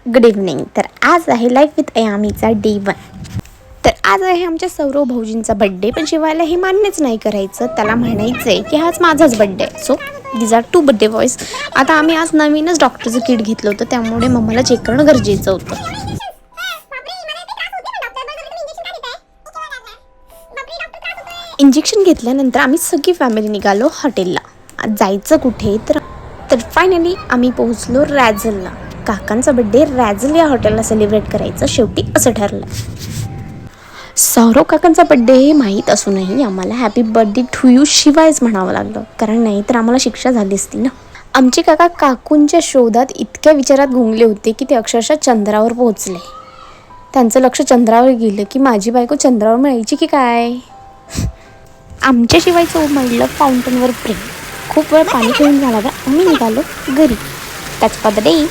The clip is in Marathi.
Good evening. तर आज आहे लाईफ विथ अयामीचा डे 1. तर आज आहे आमच्या सौरव भाऊजींचा बड्डे. पण शिवायला हे मान्यच नाही करायचं. त्याला म्हणायचं आहे की हाच माझाच बड्डे आहे. So these are 2 birthday boys. आता आम्ही आज नवीनच डॉक्टरचं किट घेतलं होतं, त्यामुळे मम्माला चेक करणं गरजेचं होतं. इंजेक्शन घेतल्यानंतर आम्ही सगळी फॅमिली निघालो हॉटेलला. आज जायचं कुठे तर फायनली आम्ही पोहोचलो रॅझलला. काकांचा बड्डे रॅझल या हॉटेलला सेलिब्रेट करायचं शेवटी असं ठरलं. सौरव काकांचा बड्डे हे माहीत असूनही आम्हाला हॅपी बर्थडे टू यू शिवायच म्हणावं लागलं, कारण नाही तर आम्हाला शिक्षा झाली असती ना. आमचे काका काकूंच्या शोधात इतक्या विचारात गुंगले होते की ते अक्षरशः चंद्रावर पोहोचले. त्यांचं लक्ष चंद्रावर गेलं की माझी बायको चंद्रावर मिळायची की काय. आमच्या शिवायचं उमडलं फाउंटनवर प्रेम. खूप वेळ पाणी पिऊन झाला तर आम्ही निघालो घरी. त्याच पद्धती